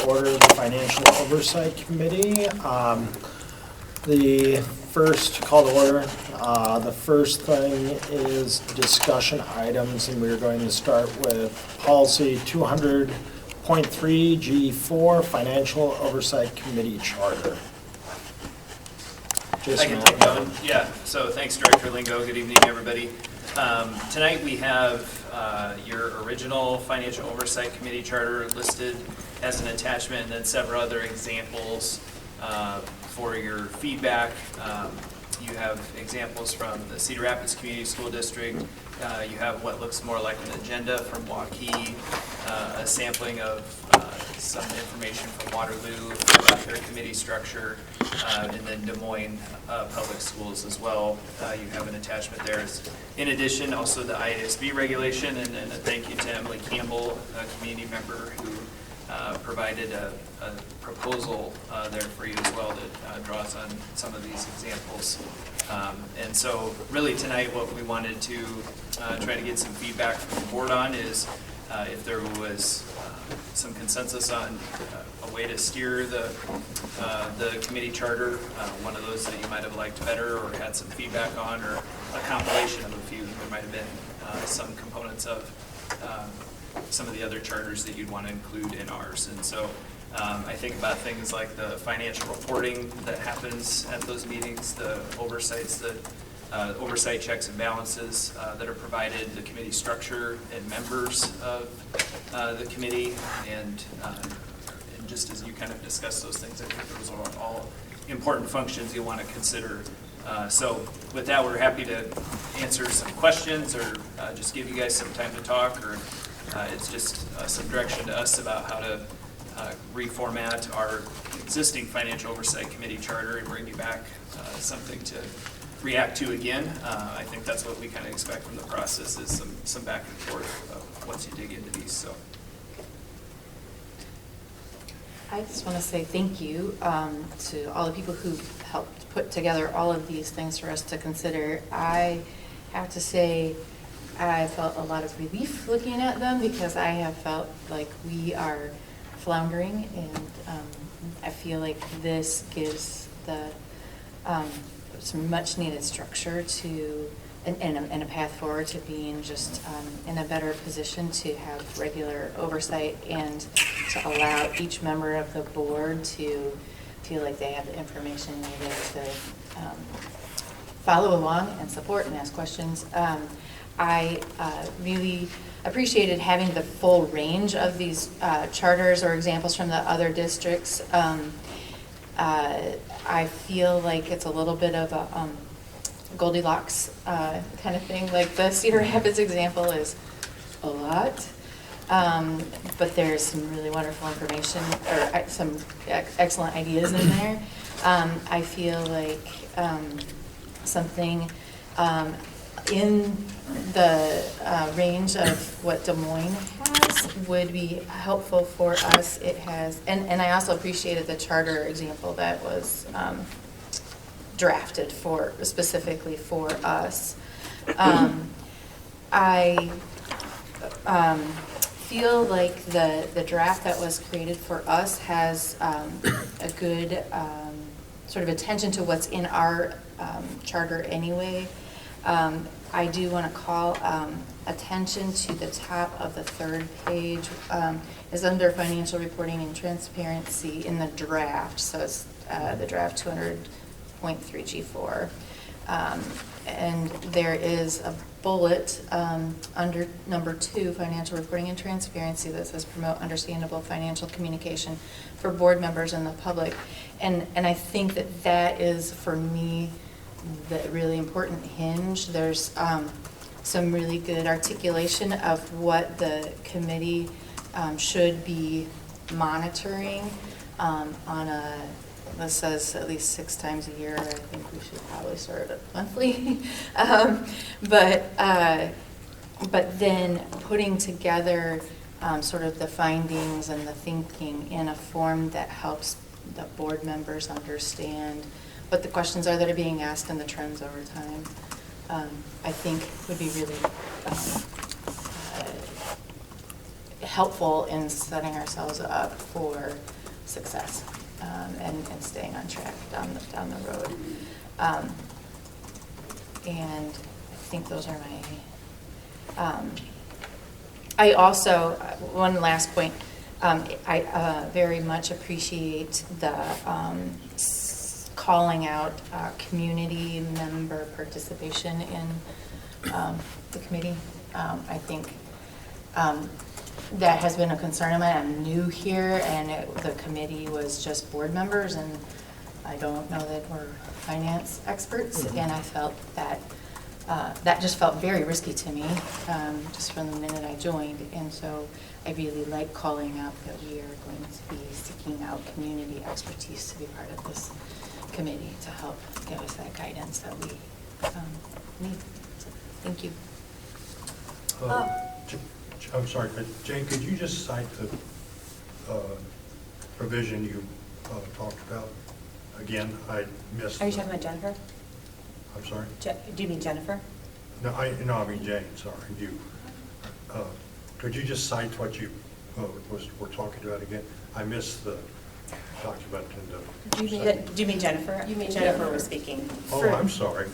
order the Financial Oversight Committee. The first call to order, the first thing is discussion items, and we're going to start with policy 200.3 G4, Financial Oversight Committee Charter. I can take that one. Yeah, so thanks, Director Lingo. Good evening, everybody. Tonight we have your original Financial Oversight Committee Charter listed as an attachment, and then several other examples for your feedback. You have examples from the Cedar Rapids Community School District. You have what looks more like an agenda from Waukee, a sampling of some information from Waterloo about their committee structure, and then Des Moines Public Schools as well. You have an attachment there. In addition, also the IASB regulation, and a thank you to Emily Campbell, a community member who provided a proposal there for you as well that draws on some of these examples. And so really tonight what we wanted to try to get some feedback from the board on is if there was some consensus on a way to steer the committee charter, one of those that you might have liked better or had some feedback on, or a compilation of a few. There might have been some components of some of the other charters that you'd want to include in ours. And so I think about things like the financial reporting that happens at those meetings, the oversights, the oversight checks and balances that are provided, the committee structure and members of the committee, and just as you kind of discuss those things, I think those are all important functions you want to consider. So with that, we're happy to answer some questions or just give you guys some time to talk, or it's just some direction to us about how to reformat our existing Financial Oversight Committee charter and bring you back something to react to again. I think that's what we kind of expect from the process, is some back and forth once you dig into these. So I just want to say thank you to all the people who helped put together all of these things for us to consider. I have to say I felt a lot of relief looking at them, because I have felt like we are floundering, and I feel like this gives the some much needed structure to and a path forward to being just in a better position to have regular oversight, and to allow each member of the board to feel like they have the information needed to follow along and support and ask questions. I really appreciated having the full range of these charters or examples from the other districts. I feel like it's a little bit of a Goldilocks kind of thing. Like the Cedar Rapids example is a lot, but there's some really wonderful information, or some excellent ideas in there. I feel like something in the range of what Des Moines has would be helpful for us. It has, and I also appreciated the charter example that was drafted specifically for us. I feel like the draft that was created for us has a good sort of attention to what's in our charter anyway. I do want to call attention to the top of the third page, is under financial reporting and transparency in the draft. So it's the draft 200.3 G4. And there is a bullet under number 2, financial reporting and transparency, that says promote understandable financial communication for board members and the public. And I think that is, for me, the really important hinge. There's some really good articulation of what the committee should be monitoring on a, this says at least 6 times a year. I think we should probably start it monthly. But then putting together sort of the findings and the thinking in a form that helps the board members understand what the questions are that are being asked and the trends over time, I think would be really helpful in setting ourselves up for success and staying on track down the road. And I think those are my, I also, one last point, I very much appreciate the calling out community member participation in the committee. I think that has been a concern of mine. I'm new here, and the committee was just board members, and I don't know that we're finance experts, and I felt that that just felt very risky to me just from the minute I joined, and so I really like calling out that we are going to be seeking out community expertise to be part of this committee to help give us that guidance that we need. So, thank you. I'm sorry, but Jane, could you just cite the provision you talked about? Again, I missed. Are you talking about Jennifer? I'm sorry? Do you mean Jennifer? No, I mean Jane, sorry, you. Could you just cite what you were talking about again? I missed the document in the. Do you mean Jennifer? You mean Jennifer was speaking. Oh, I'm sorry.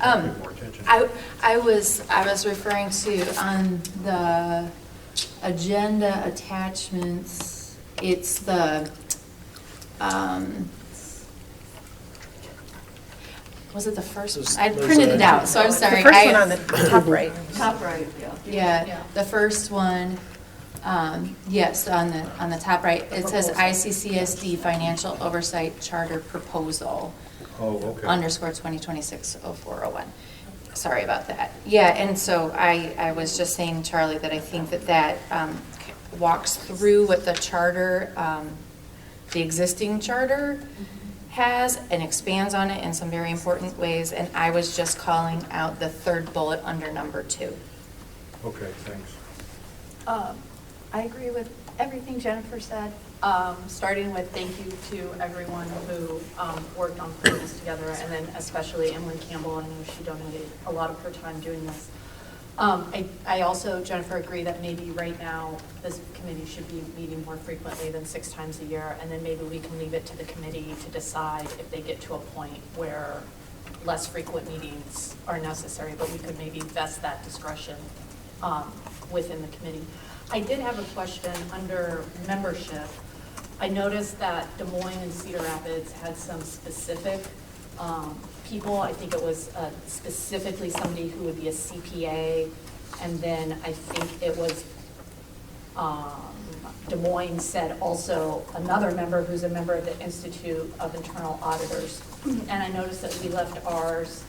More attention. I was referring to on the agenda attachments, it's the, was it the first? I printed it out, so I'm sorry. The first one on the top right. Top right, yeah. The first one, yes, on the top right, it says ICCSD Financial Oversight Charter Proposal. Oh, okay. _ 2026-0401. Sorry about that. Yeah, and so I was just saying, Charlie, that I think that walks through what the charter, the existing charter has, and expands on it in some very important ways. And I was just calling out the third bullet under number 2. Okay, thanks. I agree with everything Jennifer said, starting with thank you to everyone who worked on putting this together, and then especially Emily Campbell. I know she donated a lot of her time doing this. I also, Jennifer, agree that maybe right now this committee should be meeting more frequently than 6 times a year, and then maybe we can leave it to the committee to decide if they get to a point where less frequent meetings are necessary, but we could maybe vest that discretion within the committee. I did have a question under membership. I noticed that Des Moines and Cedar Rapids had some specific people. I think it was specifically somebody who would be a CPA, and then I think it was Des Moines said also another member who's a member of the Institute of Internal Auditors. And I noticed that we left ours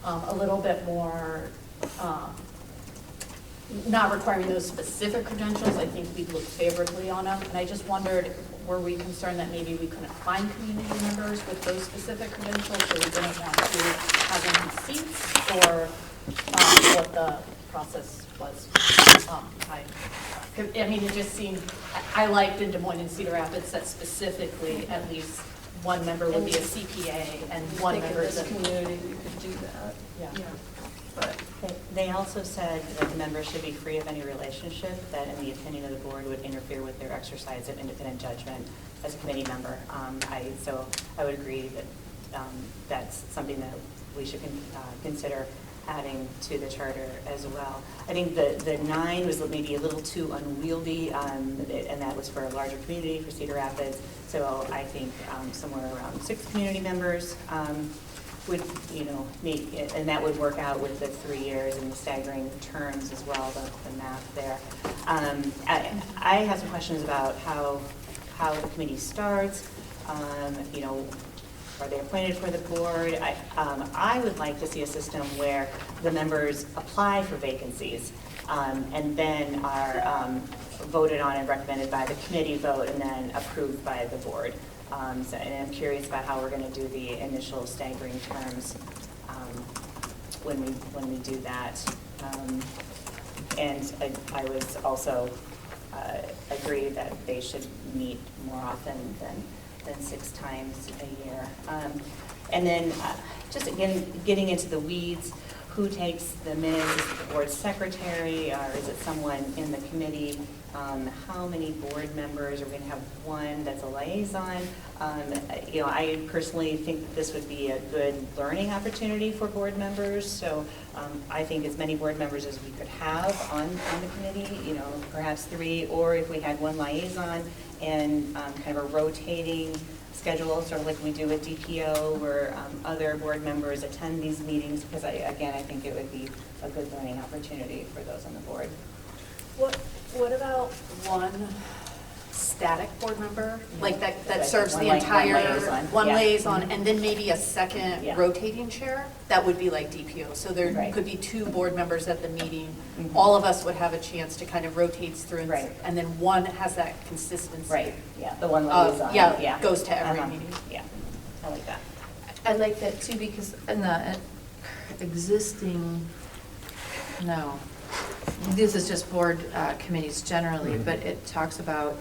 a little bit more not requiring those specific credentials. I think we'd look favorably on them. And I just wondered, were we concerned that maybe we couldn't find community members with those specific credentials, so we didn't want to have them in seats, or what the process was? I mean, it just seemed, I liked in Des Moines and Cedar Rapids that specifically at least one member would be a CPA and one member is a community. You could do that. Yeah. But They also said that the members should be free of any relationship that, in the opinion of the board, would interfere with their exercise of independent judgment as a committee member. So I would agree that that's something that we should consider adding to the charter as well. I think the 9 was maybe a little too unwieldy, and that was for a larger community, for Cedar Rapids. So I think somewhere around 6 community members would, meet, and that would work out with the 3 years and the staggering terms as well, the math there. I have some questions about how the committee starts. Are they appointed for the board? I would like to see a system where the members apply for vacancies and then are voted on and recommended by the committee vote and then approved by the board. And I'm curious about how we're going to do the initial staggering terms when we do that. And I would also agree that they should meet more often than 6 times a year. And then just again, getting into the weeds, who takes the minutes? Is it the board secretary, or is it someone in the committee? how many board members, are we gonna have one that's a liaison? I personally think that this would be a good learning opportunity for board members, so I think as many board members as we could have on the committee, perhaps 3, or if we had one liaison and kind of a rotating schedule, sort of like we do with DPO, where other board members attend these meetings, because I think it would be a good learning opportunity for those on the board. What about one static board member, like that Like serves one the entire, one yeah. liaison, Mhm. and then maybe a second Yeah. rotating chair? That would be like DPO. So there Right. could be 2 board members at the meeting. Mhm. All of us would have a chance to kind of rotate through, Right. and then one has that consistency. Right, yeah, the one of- liaison. yeah, goes to every Uh-huh. meeting. Yeah, I like that. I like that too, because in the existing, no, this is just board committees generally, but it talks about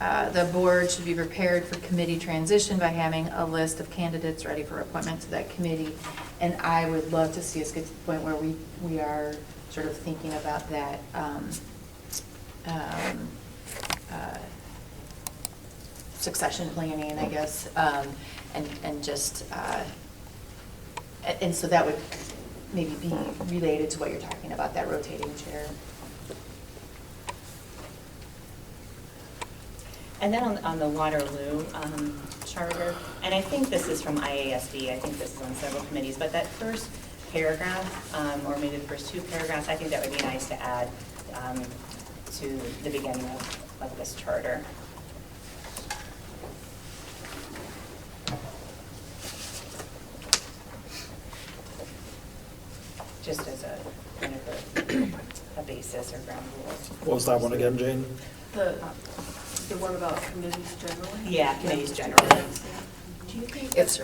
the board should be prepared for committee transition by having a list of candidates ready for appointment to that committee. And I would love to see us get to the point where we are sort of thinking about that succession planning, I guess, and just, and so that would maybe be related to what you're talking about, that rotating chair. And then on the Waterloo charter, and I think this is from IASB, I think this is on several committees, but that first paragraph, or maybe the first 2 paragraphs, I think that would be nice to add to the beginning of this charter. Just as a kind of a basis or ground rules. What was that one again, Jane? The one about committees generally? Yeah, committees generally. Do you think It's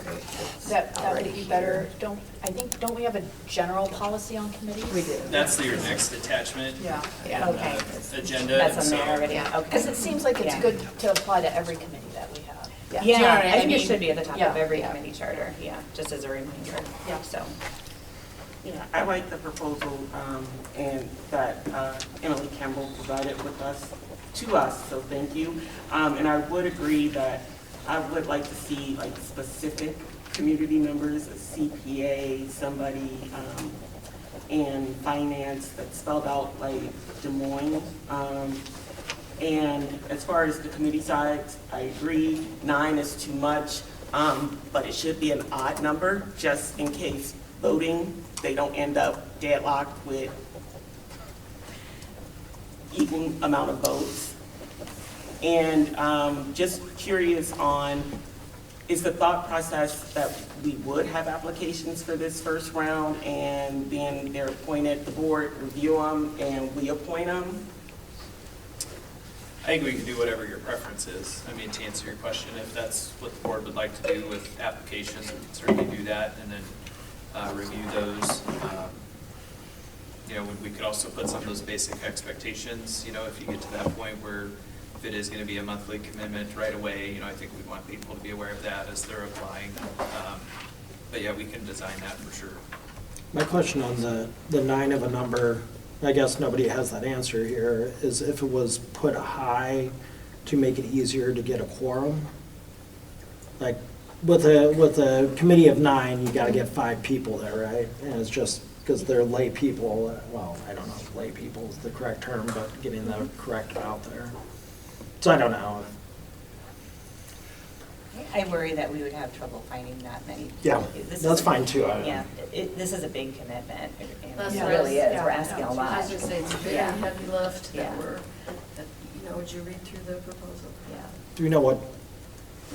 that would already be here. better? Don't we have a general policy on committees? We do. That's your next attachment. Yeah. Yeah. in, Okay. Agenda. That's and on there so- already, Yeah. okay. Because it seems like it's Yeah. good to apply to every committee that we have. Yeah. Do you know Yeah, what I think it mean? should be at the top Yeah, of every yeah. committee charter, yeah, just as a reminder. Yeah. So, Yeah, I like the proposal and that Emily Campbell provided with us, to us, so thank you. And I would agree that I would like to see like specific community members, a CPA, somebody in finance that's spelled out like Des Moines. And as far as the committee sides, I agree, 9 is too much, but it should be an odd number, just in case voting, they don't end up deadlocked with equal amount of votes. And just curious on, is the thought process that we would have applications for this first round and then they're appointed, the board review them and we appoint them? I think we can do whatever your preference is. I mean, to answer your question, if that's what the board would like to do with applications, we can certainly do that and then review those. We could also put some of those basic expectations, if you get to that point where if it is going to be a monthly commitment right away, I think we'd want people to be aware of that as they're applying. But yeah, we can design that for sure. My question on the 9 of a number, I guess nobody has that answer here, is if it was put high to make it easier to get a quorum? Like, with a committee of 9, you gotta get 5 people there, right? And it's just because they're lay people, well, I don't know if lay people is the correct term, but getting the correct out there. So I don't know. I worry that we would have trouble finding that many. Yeah, This that's is- fine too. Yeah, this is a big commitment, and That's it what really I was- is, we're yeah, asking yeah. a lot. I was going to say, it's a very Yeah. heavy lift Yeah. would you read through the proposal? Yeah. Do we know what,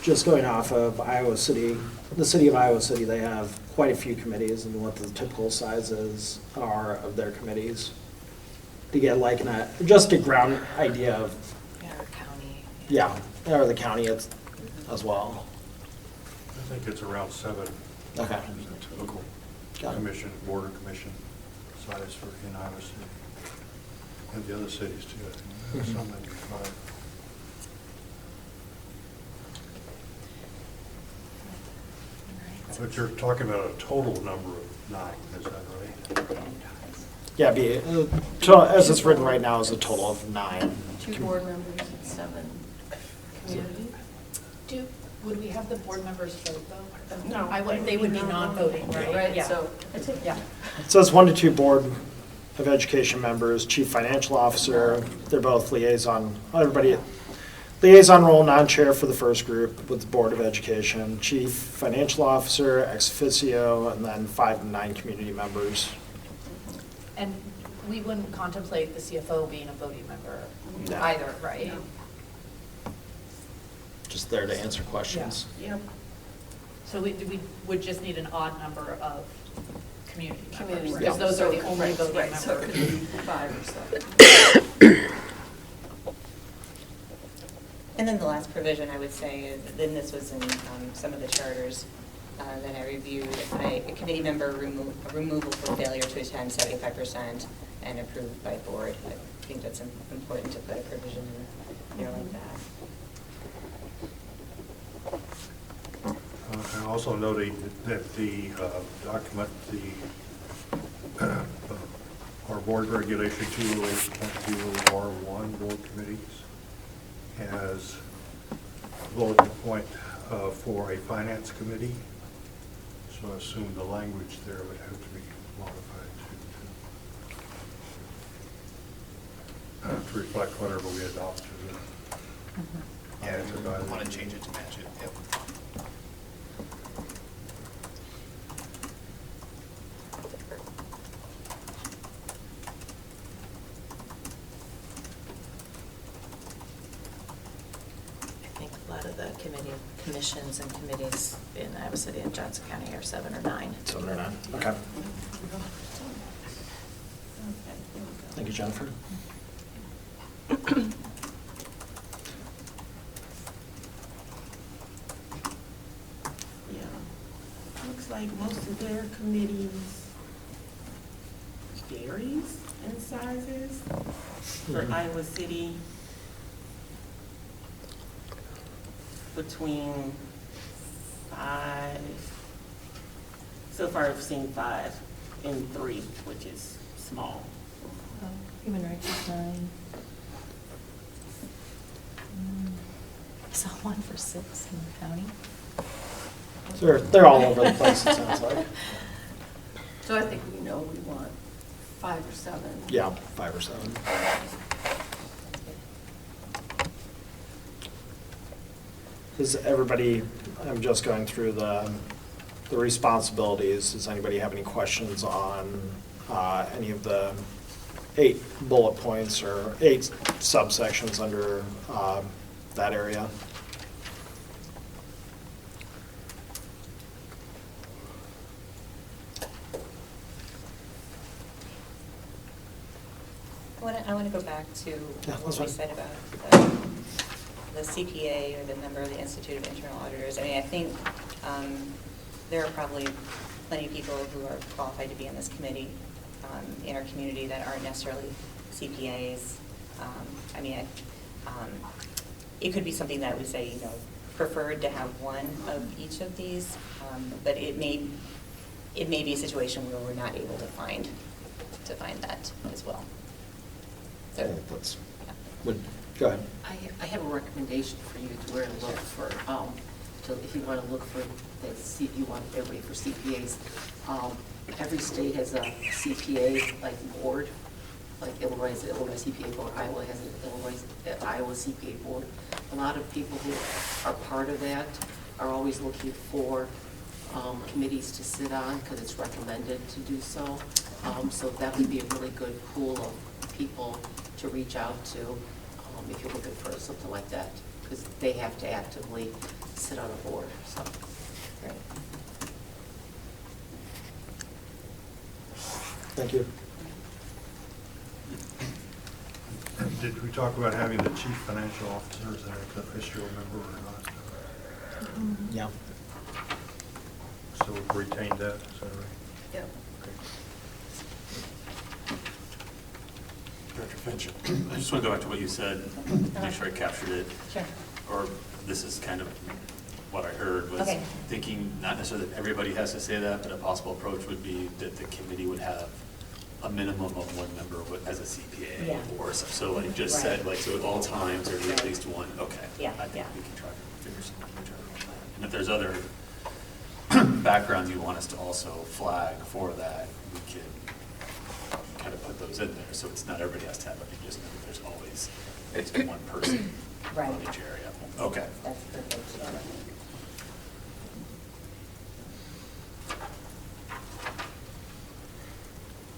just going off of Iowa City, the city of Iowa City, they have quite a few committees and what the typical sizes are of their committees? To get like just a ground idea of, Yeah, or county. yeah, or the county as well. I think it's around 7. Okay. Is a typical Got it. commission, board or commission size for in Iowa City. And the other cities too, I think. Some maybe 5. But you're talking about a total number of 9, is that right? Yeah, So as it's written right now, is a total of 9. 2 board members and 7 community. Would we have the board members vote though? No. They would be non-voting, right? Yeah. So, Yeah. It says 1 to 2 Board of Education members, Chief Financial Officer, they're both liaison, everybody, liaison role, non-chair for the first group with the Board of Education, Chief Financial Officer, ex officio, and then 5 to 9 community members. And we wouldn't contemplate the CFO being a voting member No. either, right? No. Just there to answer questions. Yep. So we would just need an odd number of community Community members, Yeah. because those are the only voting Right, so it could members. be 5 or 7. And then the last provision I would say is, then this was in some of the charters that I reviewed, a committee member removal for failure to attend 75% and approved by board. I think that's important to put a provision in there like that. I'm also noting that the document, our board regulation 208.0R1 board committees has a bullet point for a finance committee. So I assume the language there would have to be modified to reflect whatever we adopted. Yeah, I want to change it to match it. Yep. I think a lot of the commissions and committees in Iowa City and Johnson County are 7 or 9. 7 or 9, okay. Thank you, Jennifer. Yeah. Looks like most of their committees varies in sizes. For Mhm. Iowa City, between 5, so far I've seen 5 and 3, which is small. Human rights is 9. I saw one for 6 in the county. They're all over the place, it sounds like. So I think we know we want 5 or 7. Yeah, 5 or 7. Does everybody, I'm just going through the responsibilities. Does anybody have any questions on any of the 8 bullet points or 8 subsections under that area? I want to go back to Yeah, what that's we fine. said about the CPA or the member of the Institute of Internal Auditors. I mean, I think there are probably plenty of people who are qualified to be on this committee in our community that aren't necessarily CPAs. I mean, it could be something that we say, preferred to have one of each of these, but it may be a situation where we're not able to find that as well. So, That's, yeah. go ahead. I have a recommendation for you to where to look for, if you want to look for, you want everybody for CPAs. Every state has a CPA board, like Illinois CPA board, Iowa has an Iowa CPA board. A lot of people who are part of that are always looking for committees to sit on because it's recommended to do so. So that would be a really good pool of people to reach out to if you're looking for something like that, because they have to actively sit on a board. So, Great. Thank you. Did we talk about having the chief financial officer as an official member or not? Yeah. So we've retained that, is that right? Yep. Director Finch, I just want to go back to what you said, make sure I captured it. Sure. Or this is kind of what I heard, was Okay. thinking not necessarily that everybody has to say that, but a possible approach would be that the committee would have a minimum of one member as a CPA Yeah. or so like just Right. said, like, so at all times there'd be at Right. least one, okay. Yeah, I think yeah. we can try to figure something on that. And if there's other backgrounds you want us to also flag for that, we can kind of put those in there, so it's not everybody has to have it, you just know that there's always at least one person Right. from each area. Okay. That's perfect. Yeah.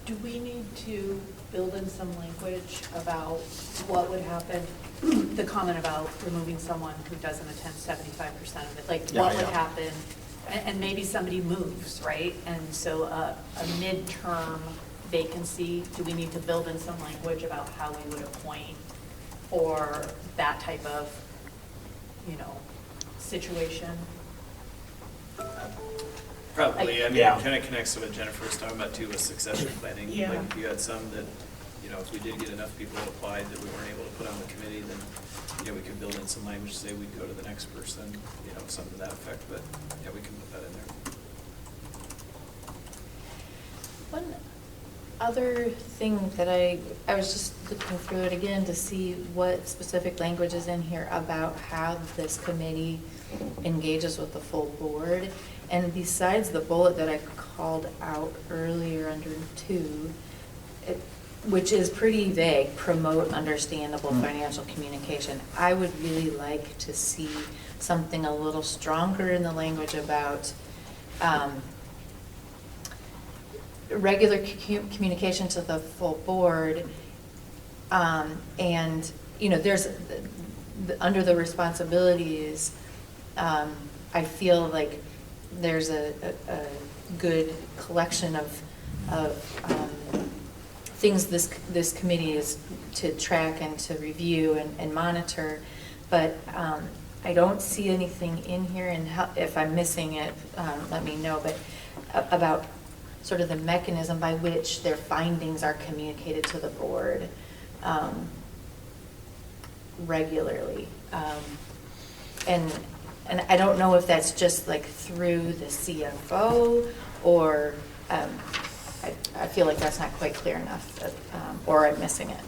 Do we need to build in some language about what would happen, the comment about removing someone who doesn't attend 75% of it? Like, Yeah, what would yeah. happen? And maybe somebody moves, right? And so a midterm vacancy, do we need to build in some language about how we would appoint for that type of, situation? Probably, I mean, Yeah. it kind of connects to what Jennifer was talking about too, with succession planning. Yeah. Like, if you had some that, if we did get enough people that applied that we weren't able to put on the committee, then, we could build in some language to say we'd go to the next person, something to that effect, but, yeah, we can put that in there. One other thing that I was just looking through it again to see what specific language is in here about how this committee engages with the full board. And besides the bullet that I called out earlier under 2, which is pretty vague, promote understandable financial communication, I would really like to see something a little stronger in the language about regular communication to the full board. And, there's, under the responsibilities, I feel like there's a good collection of things this committee is to track and to review and monitor, but I don't see anything in here, and if I'm missing it, let me know, but about sort of the mechanism by which their findings are communicated to the board regularly. And I don't know if that's just like through the CFO, or I feel like that's not quite clear enough, or I'm missing it.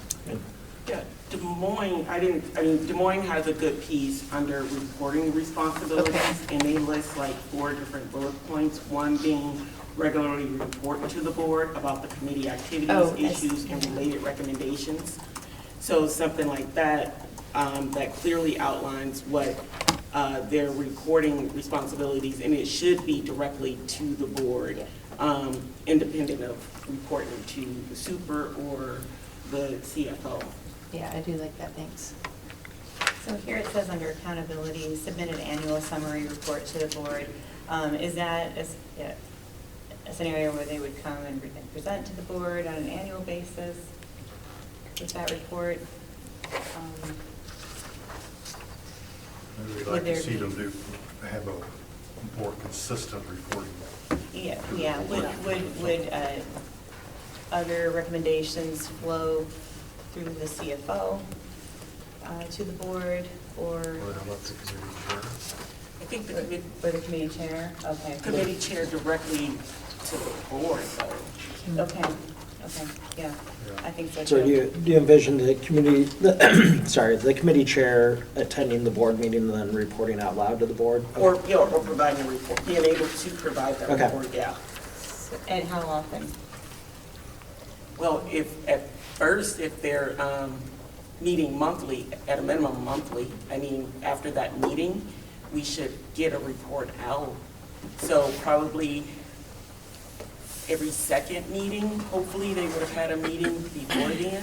Yeah, Des Moines has a good piece under reporting responsibilities, Okay. and they list like 4 different bullet points, one being regularly report to the board about the committee activities, Oh, I see. issues, and related recommendations. So something like that, that clearly outlines what their reporting responsibilities, and it should be directly to the board, independent of reporting to the super or the CFO. Yeah, I do like that, thanks. So here it says under accountability, submit an annual summary report to the board. Is that a scenario where they would come and present to the board on an annual basis with that report? Maybe we'd Would like there to see be- them have a more consistent reporting. Yeah. Would other recommendations flow through the CFO to the board, or I think the the committee chair? Okay. committee chair directly to the board, though. Okay, yeah, I think so So too. do you envision the committee, the committee chair attending the board meeting and then reporting out loud to the board? Or providing a report, being able to provide that Okay. report, yeah. And how often? Well, at first, if they're meeting monthly, at a minimum monthly, after that meeting, we should get a report out. So probably every second meeting, hopefully they would have had a meeting before then.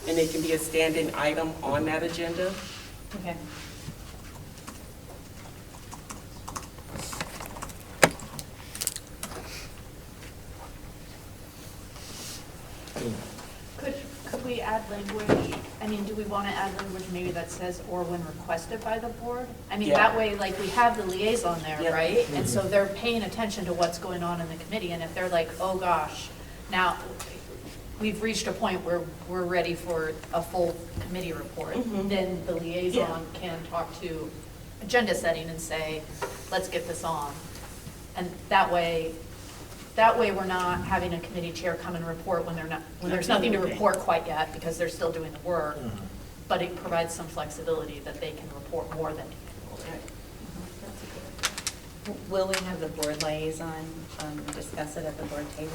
And it can be a standing item on that agenda. Okay. Could we add language, do we want to add language maybe that says, or when requested by the board? Yeah. That way, like, we have the liaison there, Yep. right? And so they're paying attention to what's going on in the committee, and if they're like, oh gosh, now we've reached a point where we're ready for a full committee report, Mhm. then the liaison can talk to agenda setting and say, let's get this on. And that way, that way we're not having a committee chair come and report when there's nothing to report quite yet, because they're still doing the work. But it provides some flexibility that they can report more than Will we have the board liaison discuss it at the board table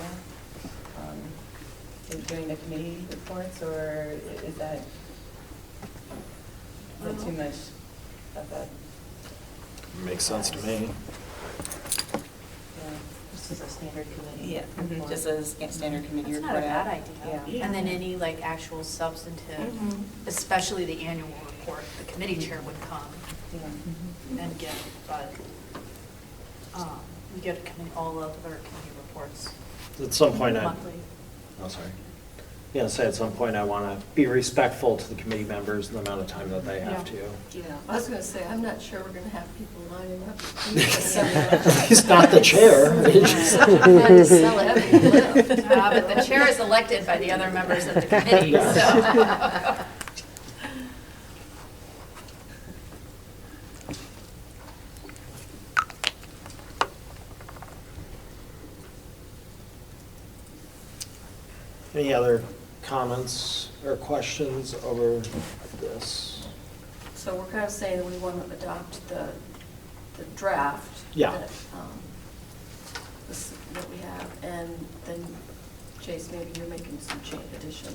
during the committee reports, or is that too much of a? Makes sense to me. This is a standard committee. Yeah, just as standard committee That's report. not a bad idea. Yeah. And then any like actual substantive, especially the annual report, the committee chair would come and get, but we get all of their committee reports At some point, monthly. oh, sorry. Yeah, say at some point, I want to be respectful to the committee members and the amount of time that they have to. Yeah, I was gonna say, I'm not sure we're gonna have people lining up. At least not the chair. Sell heavy lift. But the chair is elected by the other members of the committee, so. Any other comments or questions over this? So we're kind of saying that we want to adopt the draft. Yeah. That, that we have, and then Chase, maybe you're making some additions.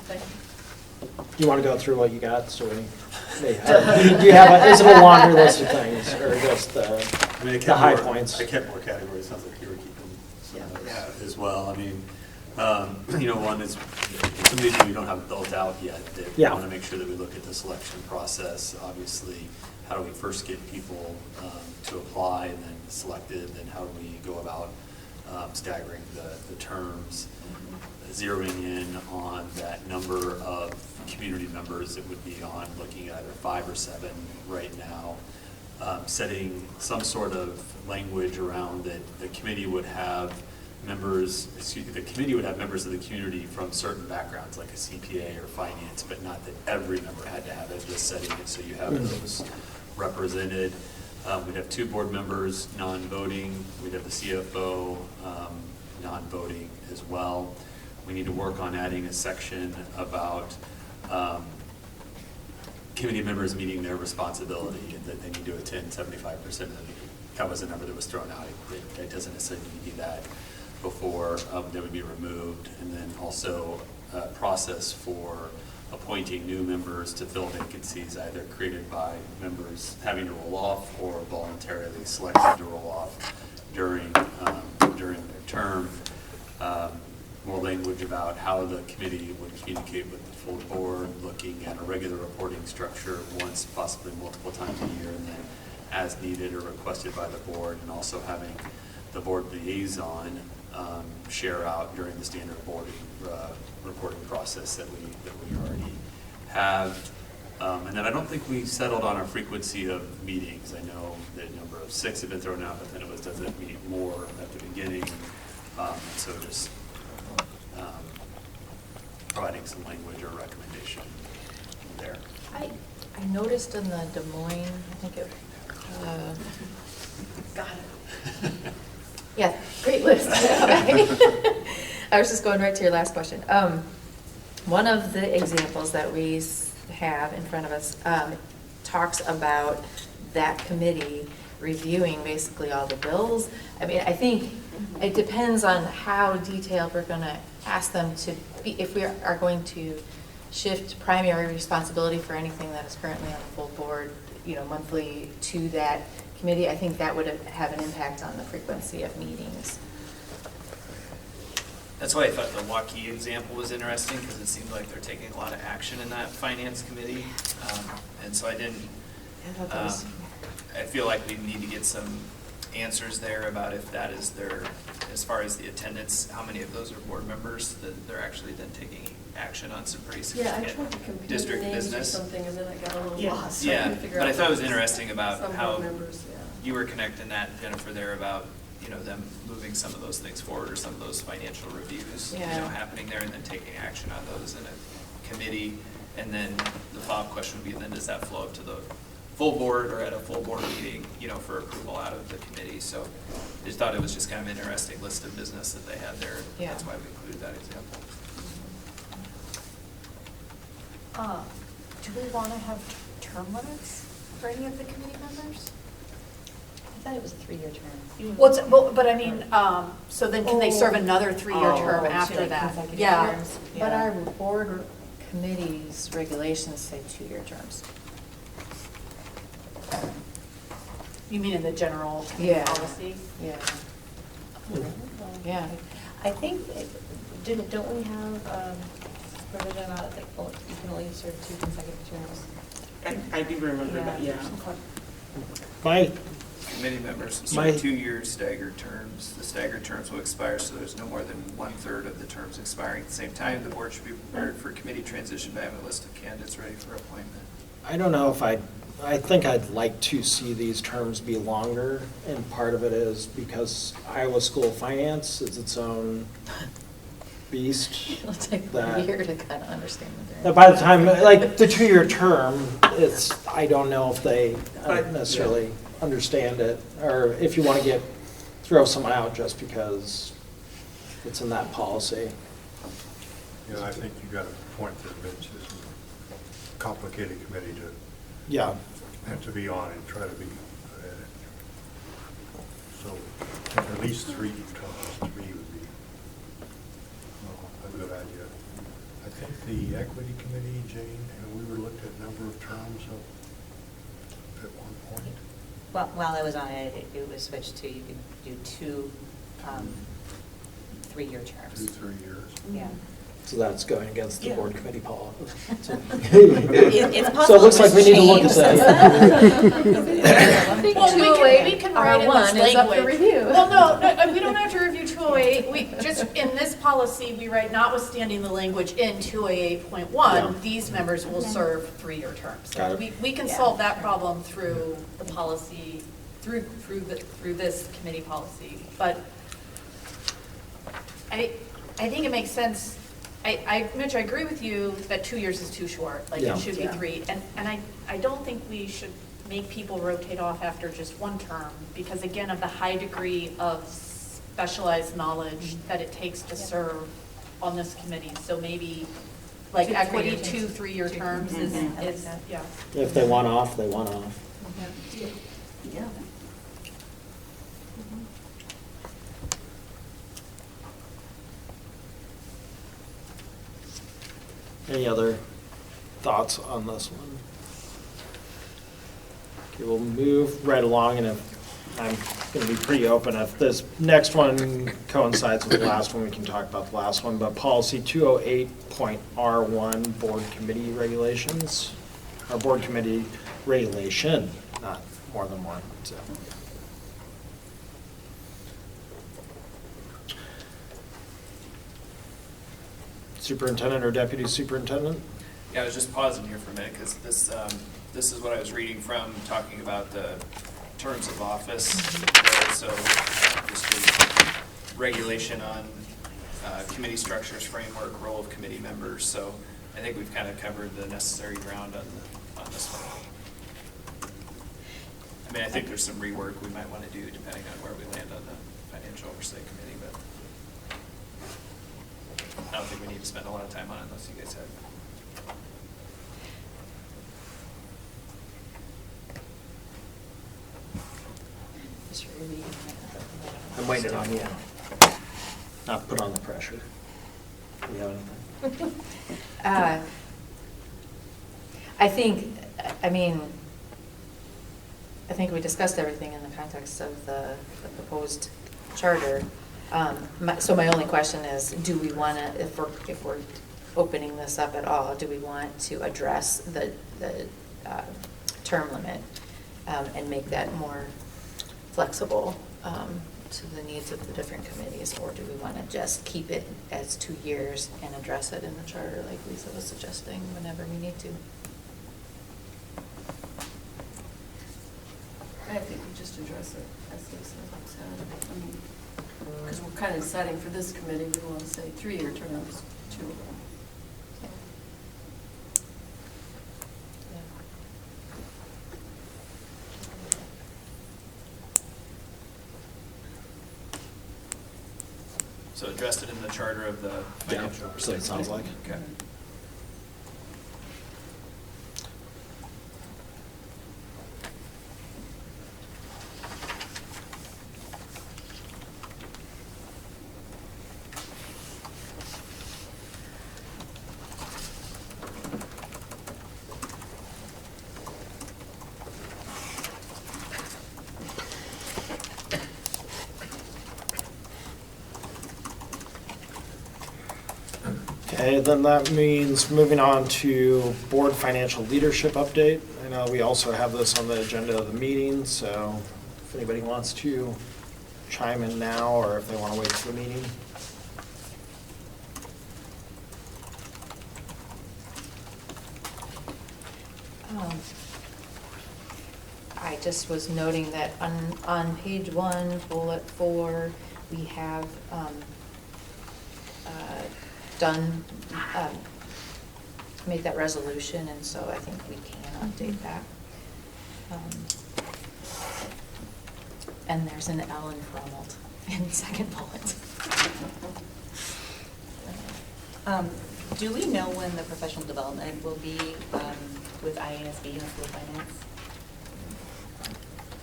Thank you. Do you want to go through what you got, so do you have, is it a longer list of things, or just I mean, I the kept high more- points? I kept more categories, sounds like you were keeping some of Yeah. those as well. I mean, one is, it's something we don't have built out yet, that we Yeah. want to make sure that we look at the selection process. Obviously, how do we first get people to apply and then selected, then how do we go about staggering the terms, zeroing in on that number of community members that would be on, looking at either 5 or 7 right now, setting some sort of language around that the committee would have members, the committee would have members of the community from certain backgrounds, like a CPA or finance, but not that every member had to have it, just setting it so you have those represented. We'd have 2 board members, non-voting. We'd have the CFO, non-voting as well. We need to work on adding a section about committee members meeting their responsibility, and that they need to attend 75% of the meeting. That was a number that was thrown out. It doesn't necessarily need to be that before they would be removed. And then also a process for appointing new members to fill vacancies, either created by members having to roll off or voluntarily selected to roll off during their term. More language about how the committee would communicate with the full board, looking at a regular reporting structure once, possibly multiple times a year, and then as needed or requested by the board, and also having the board liaison share out during the standard boarding reporting process that we already have. And then I don't think we settled on our frequency of meetings. I know the number of 6 have been thrown out, but then it was, does it meet more at the beginning? So just providing some language or recommendation there. I noticed in the Des Moines, I think it, Got it. yeah, great list. I was just going right to your last question. One of the examples that we have in front of us talks about that committee reviewing basically all the bills. I mean, I think it depends on how detailed we're going to ask them to be. If we are going to shift primary responsibility for anything that is currently on the full board, monthly to that committee, I think that would have an impact on the frequency of meetings. That's why I thought the Waukee example was interesting, because it seemed like they're taking a lot of action in that finance committee. And so I didn't, I feel like we need to get some answers there about if that is their, as far as the attendance, how many of those are board members, that they're actually then taking action on some pretty Yeah, I significant tried to compare the district names or business. something, and then I got a little Yeah. lost. Yeah, Trying to figure but I out thought it was what interesting about some how board members, yeah. you were connecting that, Jennifer, there about, them moving some of those things forward, or some of those financial reviews, Yeah. happening there, and then taking action on those in a committee. And then the follow-up question would be, then does that flow up to the full board or at a full board meeting, for approval out of the committee. So just thought it was just kind of an interesting list of business that they had there. Yeah. That's why we included that example. Do we want to have term limits for any of the committee members? I thought it was a 3-year term. But I mean, so then can they serve another 3-year term after that? Yeah. But our board committees regulations say 2-year terms. You mean in the general committee Yeah. policy? Yeah. Yeah. I think, don't we have provision about it, like, well, you can only serve 2 consecutive terms? I do remember that, yeah. My, Committee members My- serve 2-year staggered terms. The staggered terms will expire, so there's no more than 1/3 of the terms expiring at the same time. The board should be prepared for committee transition by having a list of candidates ready for appointment. I don't know if I think I'd like to see these terms be longer, and part of it is because Iowa School of Finance is its own beast. It'll take that- a year to kind of understand what That they're. by the time, like, the 2-year term, I don't know if they But- necessarily understand it, or if you want to throw someone out just because it's in that policy. I think you got a point there, Vince. This is a complicated committee to Yeah. have to be on and try to be good at it. So at least 3 terms, 3 would be a good idea. I think the equity committee, Jane, and we were looked at number of terms at one point. Well, while I was on it, it was switched to, you could do 2 3-year terms. 2-3 years. Yeah. So that's going against the Yeah. board committee policy. It's possible So it looks like we need to look at change. that. Well, we can write in this 208 is up for language. review. Well, no, we don't have to review 208. We just, in this policy, we write notwithstanding the language in 208.1, Yeah. these members will serve 3-year terms. Got So it. we can solve that problem through the policy, through this committee policy. But I think it makes sense. Mitch, I agree with you that 2 years is too short, like Yeah. it should be Yeah. 3. And I don't think we should make people rotate off after just 1 term, because again, of the high degree of specialized knowledge that it takes to serve on this committee. So maybe, like 2 equity, 3-year 2 terms. 3-year terms is, I like is, that. yeah. If they want off, they want off. Yeah. Any other thoughts on this one? Okay, we'll move right along, and if, I'm going to be pretty open. If this next one coincides with the last one, we can talk about the last one. But policy 208.R1, board committee regulations, or board committee regulation, not more than one, so. Superintendent or deputy superintendent? Yeah, I was just pausing here for a minute because this is what I was reading from, talking about the terms of office. So just the regulation on committee structures, framework, role of committee members. So I think we've kind of covered the necessary ground on this one. I mean, I think there's some rework we might want to do depending on where we land on the financial oversight committee, but I don't think we need to spend a lot of time on it unless you guys have. I'm waiting on you. Not put on the pressure. Do you have anything? I think, I mean, I think we discussed everything in the context of the proposed charter. So my only question is, do we want to, if we're opening this up at all, do we want to address the term limit and make that more flexible to the needs of the different committees? Or do we want to just keep it as 2 years and address it in the charter like Lisa was suggesting whenever we need to? I think we just address it, as Lisa said. I mean, because we're kind of deciding for this committee, we want to say 3-year terms, 2 of them. So addressed it in the charter of the financial So oversight. it sounds like. Okay. Okay, then that means moving on to board financial leadership update. I know we also have this on the agenda of the meeting, so if anybody wants to chime in now, or if they want to wait for the meeting. I just was noting that on page 1, bullet 4, we have done, made that resolution, and so I think we can update that. And there's an L in Fromald in the second bullet. Do we know when the professional development will be with IASB and School of Finance?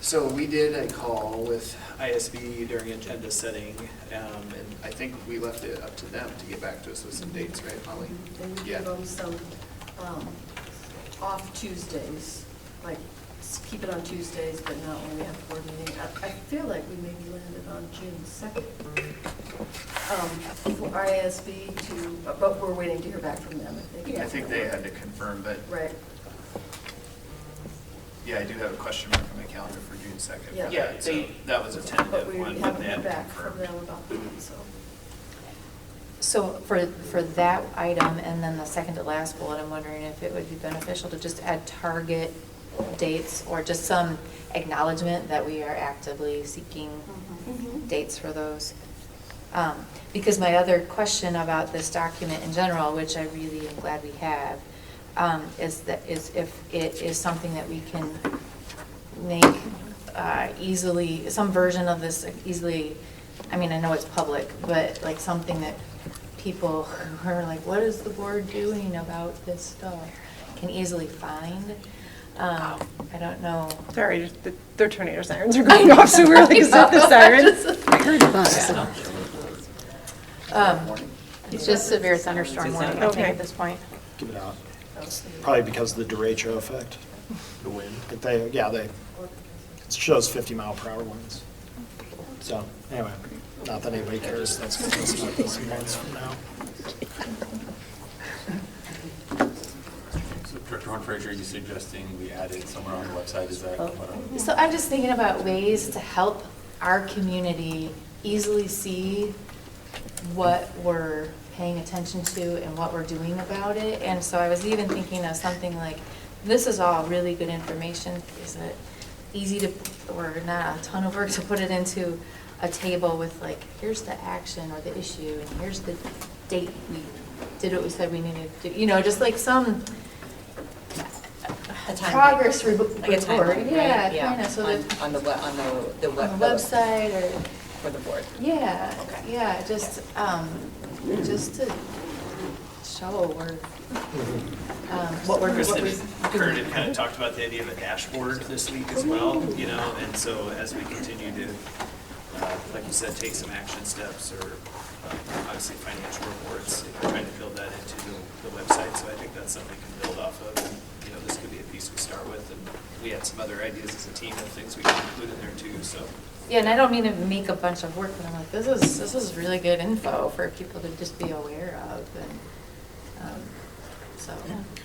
So we did a call with ISB during agenda setting, and I think we left it up to them to get back to us with some dates, right, Molly? They would Yeah. give them some off Tuesdays, like keep it on Tuesdays, but not when we have board meeting. I feel like we maybe landed on June 2nd. For ISB to, but we're waiting to hear back from them. I think they had to confirm, but Right. yeah, I do have a question mark on my calendar for June 2nd. Yeah. Yeah, so that was a But tentative we one, but haven't they heard had to back from confirm. them about that, so. So for that item, and then the second to last bullet, I'm wondering if it would be beneficial to just add target dates, or just some acknowledgement that we are actively seeking dates for those. Because my other question about this document in general, which I really am glad we have, is if it is something that we can make easily, some version of this easily, I mean, I know it's public, but like something that people who are like, what is the board doing about this stuff, can easily find. I don't know. Sorry, the tornado sirens are going off, so we're like, is that the sirens? I heard a buzz. It's just severe thunderstorm warning, I think, Okay. at this point. Give it out. Probably because of the derecho effect. The wind. It shows 50-mile-per-hour winds. So, anyway, not that anybody cares, that's going to be some months from now. So Director Horn Fraser, are you suggesting we add it somewhere on the website? Is that what I'm? So I'm just thinking about ways to help our community easily see what we're paying attention to and what we're doing about it. And so I was even thinking of something like, this is all really good information. Is it easy to, or not a ton of work to put it into a table with like, here's the action or the issue, and here's the date we did what we said we needed to do, just like some A timeline. progress Like a report. timeline, Yeah, right? kind of, so that On the on the website or. For the board. Yeah, Okay. yeah, just to show what we're. Kristen and Kurt had kind of talked about the idea of a dashboard this week as well, and so as we continue to, like you said, take some action steps, or obviously financial reports, trying to build that into the website, so I think that's something we can build off of, and, this could be a piece we start with, and we had some other ideas as a team of things we can include in there too, so. Yeah, and I don't mean to make a bunch of work, but I'm like, this is really good info for people to just be aware of, and so.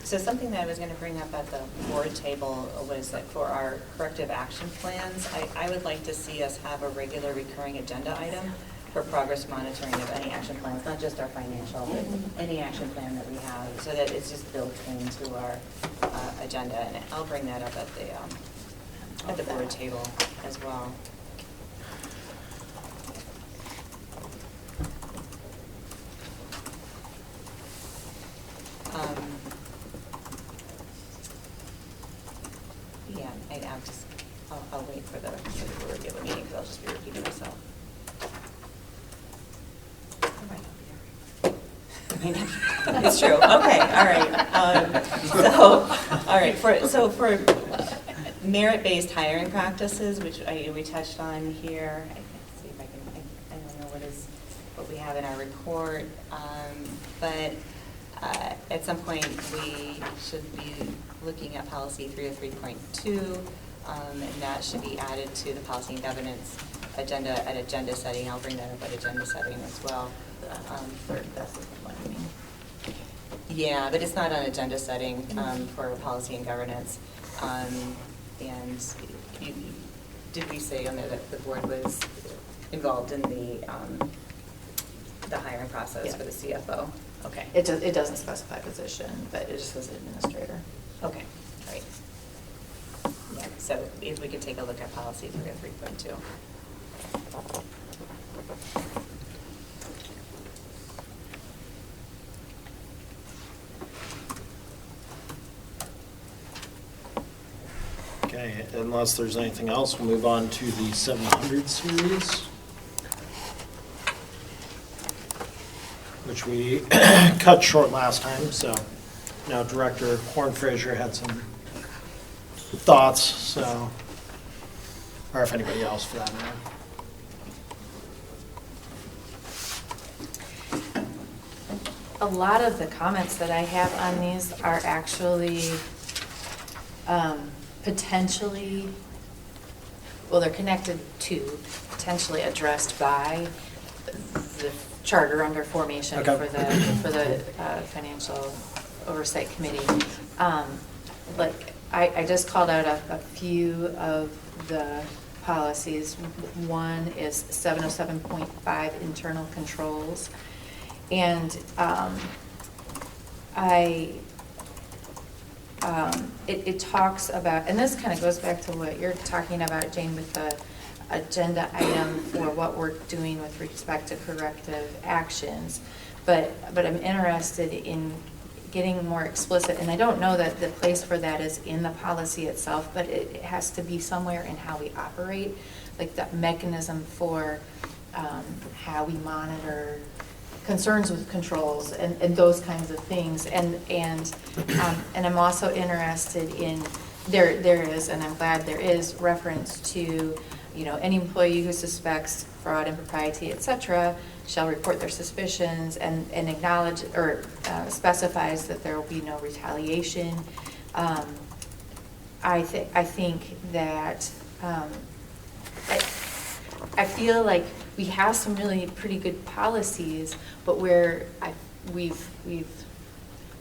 So something that I was going to bring up at the board table was that for our corrective action plans, I would like to see us have a regular recurring agenda item for progress monitoring of any action plans, not just our financial, but any action plan that we have, so that it's just built into our agenda. And I'll bring that up at the board table as well. Yeah, I'll wait for the regular meeting, because I'll just be repeating myself. It's true, okay, all right. For merit-based hiring practices, which we touched on here, I can see if I don't know what we have in our report, but at some point, we should be looking at policy 303.2, and that should be added to the policy and governance agenda at agenda setting. I'll bring that up at agenda setting as well. That's what I mean. Yeah, but it's not on agenda setting for policy and governance. Did we say on there that the board was involved in the hiring process for the CFO? Okay. It doesn't specify position, but it just says administrator. Okay, great. Yeah, so if we could take a look at policy 303.2. Okay, unless there's anything else, we'll move on to the 700 series, which we cut short last time, so now Director Horn-Fraser had some thoughts, so, or if anybody else for that matter. A lot of the comments that I have on these are actually potentially, well, they're connected to, potentially addressed by the charter under formation Okay. for the Financial Oversight Committee. But I just called out a few of the policies. One is 707.5 internal controls. And it talks about, and this kind of goes back to what you're talking about, Jane, with the agenda item for what we're doing with respect to corrective actions. But I'm interested in getting more explicit, and I don't know that the place for that is in the policy itself, but it has to be somewhere in how we operate, like that mechanism for how we monitor concerns with controls and those kinds of things. And I'm also interested in, there is, and I'm glad there is, reference to, any employee who suspects fraud, impropriety, et cetera, shall report their suspicions and acknowledge or specifies that there will be no retaliation. I think that I feel like we have some really pretty good policies, but where we've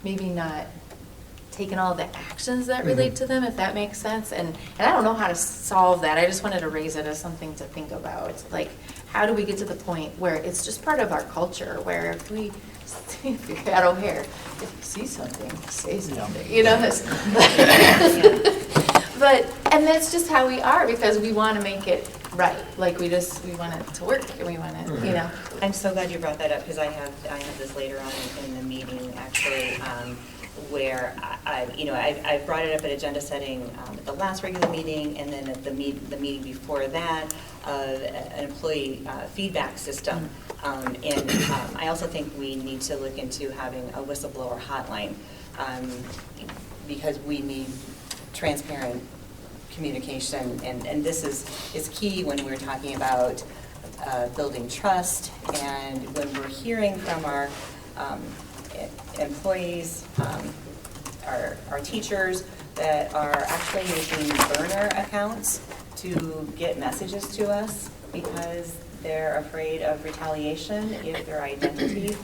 maybe not taken all the actions that relate to them, if that makes sense. And I don't know how to solve that. I just wanted to raise it as something to think about. Like, how do we get to the point where it's just part of our culture, where if you're at O'Hare, if you see something, say something, this. And that's just how we are, because we want to make it right. Like, we want it to work, and we want to, I'm so glad you brought that up, because I have this later on in the meeting, actually, where I brought it up at agenda setting at the last regular meeting, and then at the meeting before that, an employee feedback system. I also think we need to look into having a whistleblower hotline, because we need transparent communication, and this is key when we're talking about building trust, and when we're hearing from our employees, our teachers that are actually using burner accounts to get messages to us because they're afraid of retaliation if their identity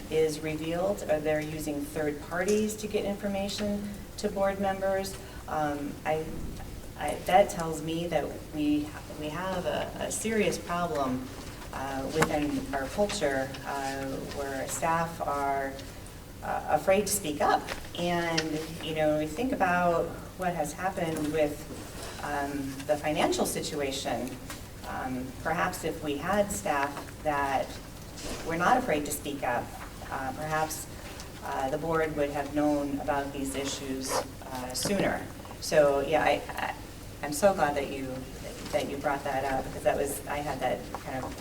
is revealed, or they're using third parties to get information to board members. That tells me that we have a serious problem within our culture where staff are afraid to speak up. And, we think about what has happened with the financial situation. Perhaps if we had staff that were not afraid to speak up, perhaps the board would have known about these issues sooner. So, yeah, I'm so glad that you brought that up, because I had that kind of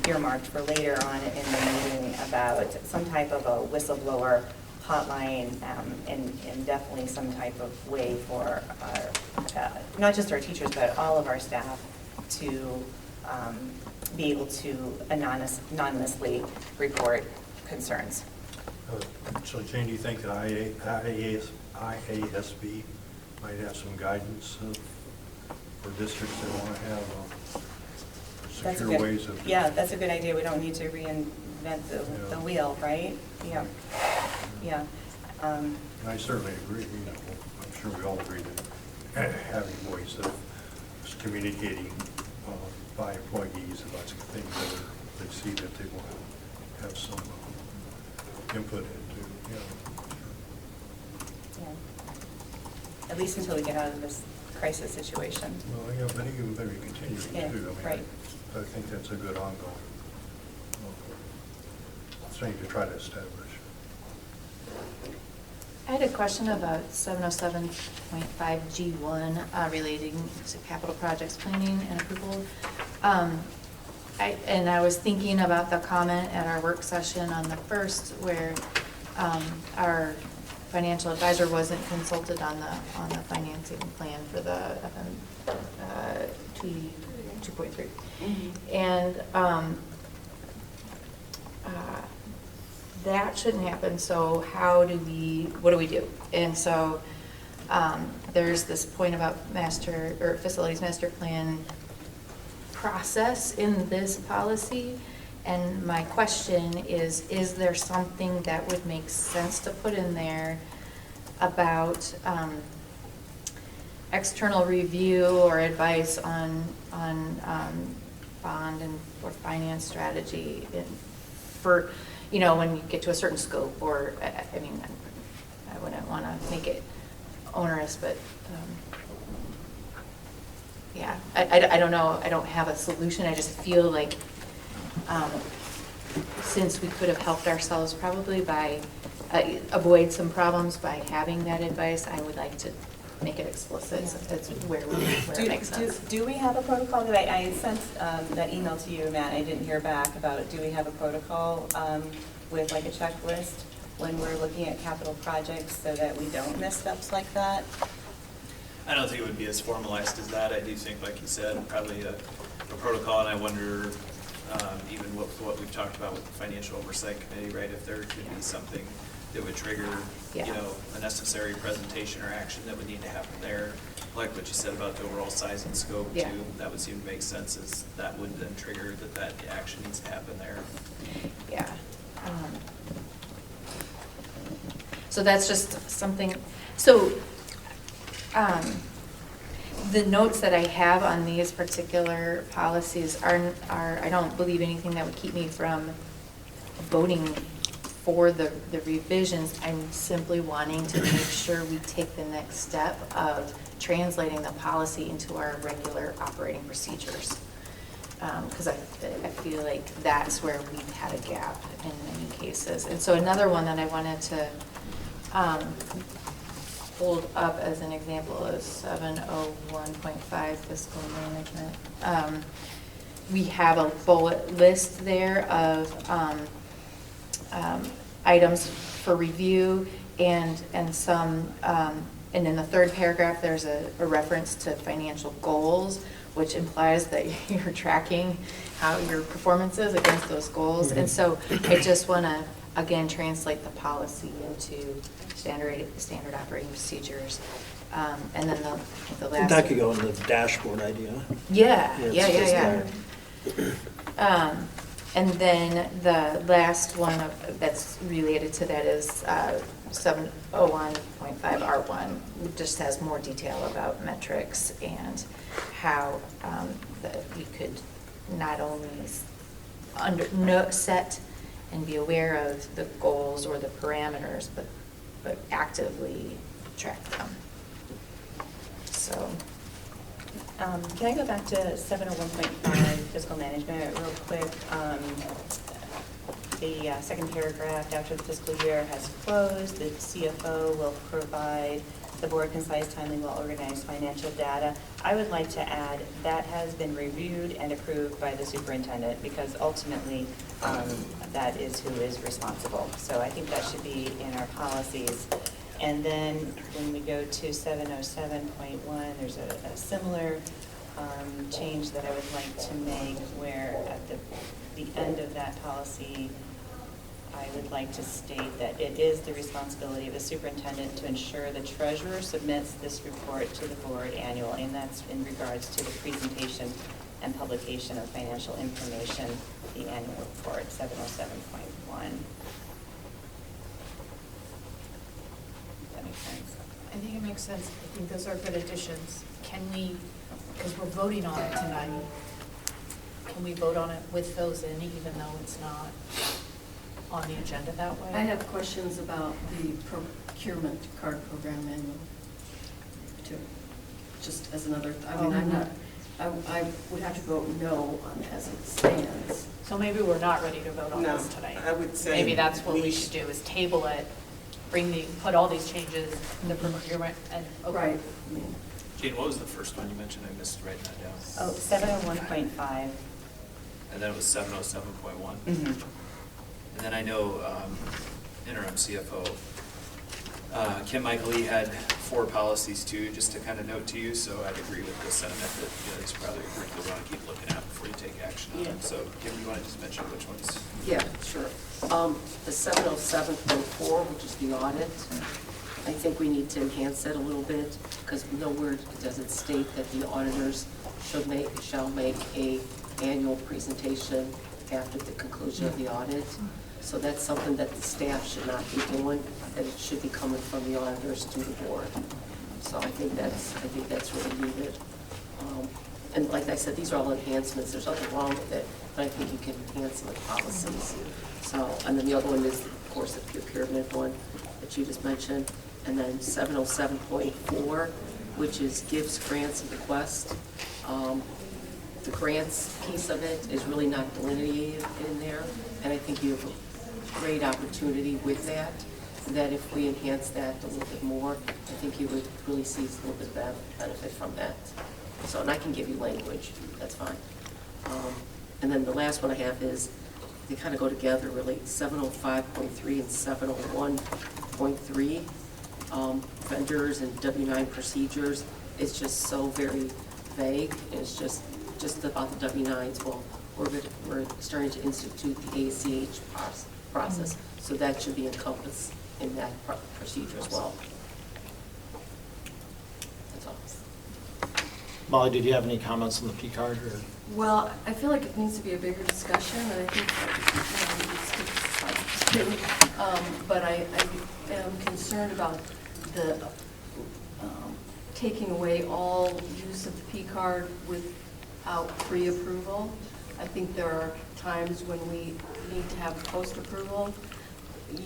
earmarked for later on in the meeting about some type of a whistleblower hotline, and definitely some type of way for our, not just our teachers, but all of our staff to be able to anonymously report concerns. So Jane, do you think that IASB might have some guidance for districts that want to have That's a secure good- ways of? Yeah, that's a good idea. We don't need to reinvent the wheel, right? Yeah, yeah. And I certainly agree, I'm sure we all agree that having voice of communicating by employees about some things that they see that they want to have some input into, Yeah. At least until we get out of this crisis situation. Well, yeah, but even better continuing too. Yeah, I mean, right. I think that's a good ongoing thing to try to establish. I had a question about 707.5G1 relating to capital projects planning and approval. I was thinking about the comment at our work session on the 1st where our financial advisor wasn't consulted on the financing plan for the FM 2.3. And that shouldn't happen, so what do we do? And so there's this point about facilities master plan process in this policy, and my question is there something that would make sense to put in there about external review or advice on bond and or finance strategy for, when you get to a certain scope, or, I mean, I wouldn't want to make it onerous, but, yeah, I don't know, I don't have a solution, I just feel like, since we could have helped ourselves probably by, avoid some problems by having that advice, I would like to make it explicit, it's where it makes sense. Do we have a protocol? Because I sent that email to you, Matt, I didn't hear back about it. Do we have a protocol with like a checklist when we're looking at capital projects so that we don't miss steps like that? I don't think it would be as formalized as that. I do think, like you said, probably a protocol, and I wonder even what we've talked about with the Financial Oversight Committee, right? If there could be something that would trigger, a necessary presentation or action that would need to happen there. Like what you said about the overall size and scope too, that would seem to make sense, is that would then trigger that action needs to happen there. Yeah. So that's just something, so the notes that I have on these particular policies are, I don't believe anything that would keep me from voting for the revisions. I'm simply wanting to make sure we take the next step of translating the policy into our regular operating procedures. Because I feel like that's where we've had a gap in many cases. And so another one that I wanted to hold up as an example is 701.5 fiscal management. We have a bullet list there of items for review and some, and in the third paragraph, there's a reference to financial goals, which implies that you're tracking how your performance is against those goals. And so I just want to, again, translate the policy into standard operating procedures. And then the last. That could go in the dashboard idea. Yeah. And then the last one that's related to that is 701.5R1, which just has more detail about metrics and how that we could not only set and be aware of the goals or the parameters, but actively track them. So. Can I go back to 701.5 fiscal management real quick? The second paragraph, after the fiscal year has closed, the CFO will provide the board concise, timely, well-organized financial data. I would like to add that has been reviewed and approved by the superintendent, because ultimately that is who is responsible. So I think that should be in our policies. And then when we go to 707.1, there's a similar change that I would like to make, where at the end of that policy, I would like to state that it is the responsibility of the superintendent to ensure the treasurer submits this report to the board annually, and that's in regards to the presentation and publication of financial information, the annual report, 707.1. That makes sense. I think it makes sense. I think those are good additions. Can we, because we're voting on it tonight, can we vote on it with those in, even though it's not on the agenda that way? I have questions about the procurement card program manual, too. Just as another, I mean, I'm not, I would have to vote no on it as it stands. So maybe we're not ready to vote on No, this tonight. I would say Maybe that's what we we should do, is table it, put all these changes in the procurement and. okay. Right. I mean, Jane, what was the first one you mentioned? I missed writing that down. Oh, 701.5. And then it was 707.1. Mhm. And then I know interim CFO Kim Michael Lee had 4 policies too, just to kind of note to you. So I'd agree with the sentiment that these probably a group we want to keep looking at before you take action on them. So Kim, you want to just mention which ones? Yeah, sure. The 707.4, which is the audit, I think we need to enhance that a little bit, because nowhere does it state that the auditors shall make a annual presentation after the conclusion of the audit. So that's something that the staff should not be doing, that it should be coming from the auditors to the board. So I think that's really needed. And like I said, these are all enhancements. There's nothing wrong with it, but I think you can enhance the policies. So, and then the other one is, of course, the pyramid one that you just mentioned. And then 707.4, which is gifts, grants, and bequests. The grants piece of it is really not delineated in there, and I think you have a great opportunity with that, that if we enhance that a little bit more, I think you would really see a little bit of benefit from that. So, and I can give you language, that's fine. And then the last one I have is, they kind of go together really, 705.3 and 701.3. Vendors and W-9 procedures, it's just so very vague, and it's just about the W-9s. Well, we're starting to institute the ACH process, so that should be encompassed in that procedure as well. That's all. Molly, did you have any comments on the P card? Or? Well, I feel like it needs to be a bigger discussion, and I think but I am concerned about the taking away all use of the P card without pre-approval. I think there are times when we need to have post-approval.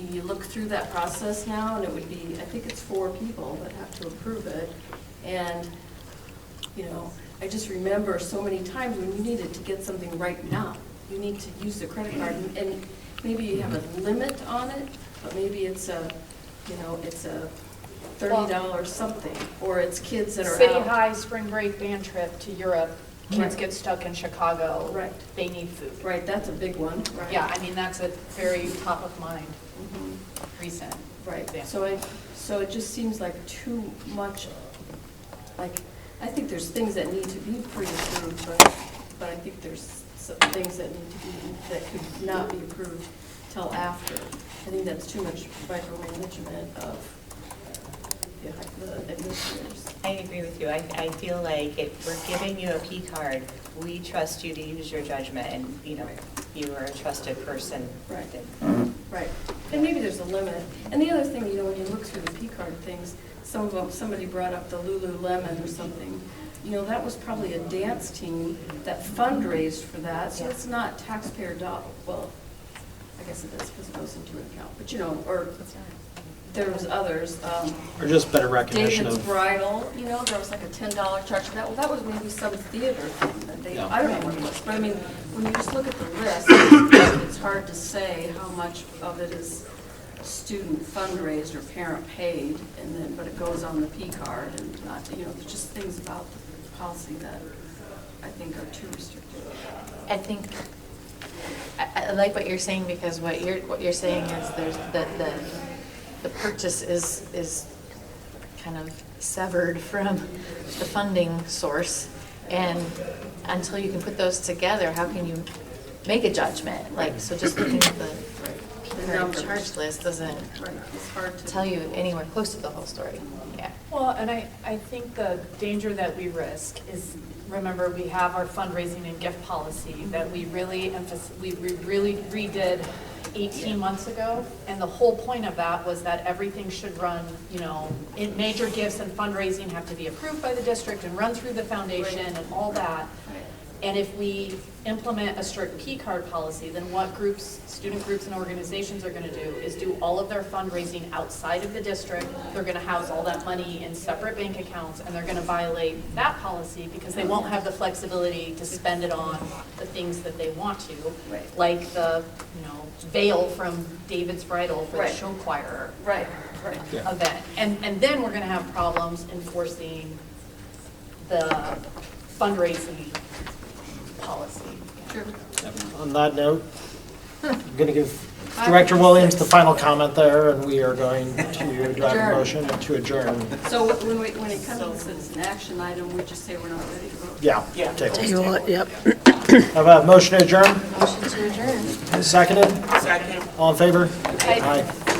You look through that process now, and it would be, I think it's 4 people that have to approve it. And, you know, I just remember so many times when you needed to get something right now. You need to use the credit card, and maybe you have a limit on it, but maybe it's a, you know, it's a $30 something, or it's kids that are City out. High spring break band trip to Europe, kids Right. get stuck in Chicago. Right. They need food. Right, that's a big one, right? Yeah, I mean, that's a very top of mind, Mhm. recent. Right, example. so it just seems like too much, like, I think there's things that need to be pre-approved, but I think there's some things that need to be, that could not be approved till after. I think that's too much micromanagement of the administrators. I agree with you. I feel like if we're giving you a P card, we trust you to use your judgment, and, you know, you are a trusted person. Right. Right, and maybe there's a limit. And the other thing, you know, when you look through the P card things, some of them, somebody brought up the Lululemon or something. You know, that was probably a dance team that fundraised for that, so it's not taxpayer dollars. Well, I guess it is because it goes into an account, but you know, or there was others. Or just better recognition David's of... Bridal, you know, there was like a $10 charge for that. Well, that was maybe some theater thing that they, Yeah. I don't know what it was. But I mean, when you just look at the list, it's hard to say how much of it is student fundraised or parent paid, and then, but it goes on the P card and not, there's just things about the policy that I think are too restrictive. I think, I like what you're saying, because what you're saying is there's the purchase is kind of severed from the funding source, and until you can put those together, how can you make a judgment? Like, so just looking at the current charge list doesn't It's hard to tell you anywhere close to the whole story. Yeah. Well, and I think the danger that we risk is, remember, we have our fundraising and gift policy that we really redid 18 months ago. And the whole point of that was that everything should run, in major gifts and fundraising have to be approved by the district and run through the foundation and all that. And if we implement a strict P card policy, then what groups, student groups and organizations are going to do is do all of their fundraising outside of the district. They're going to house all that money in separate bank accounts, and they're going to violate that policy because they won't have the flexibility to spend it on the things that they want to, like the, veil from David's Bridal for the show choir event. And then we're going to have problems enforcing the fundraising policy. Sure. On that note, I'm going to give Director Williams the final comment there, and we are going to drive a motion to adjourn. So when it comes as an action item, we just say we're not ready to vote? Yeah. Table it, yep. Have a motion to adjourn? Motion to adjourn. Seconded? Second. All in favor? Aye.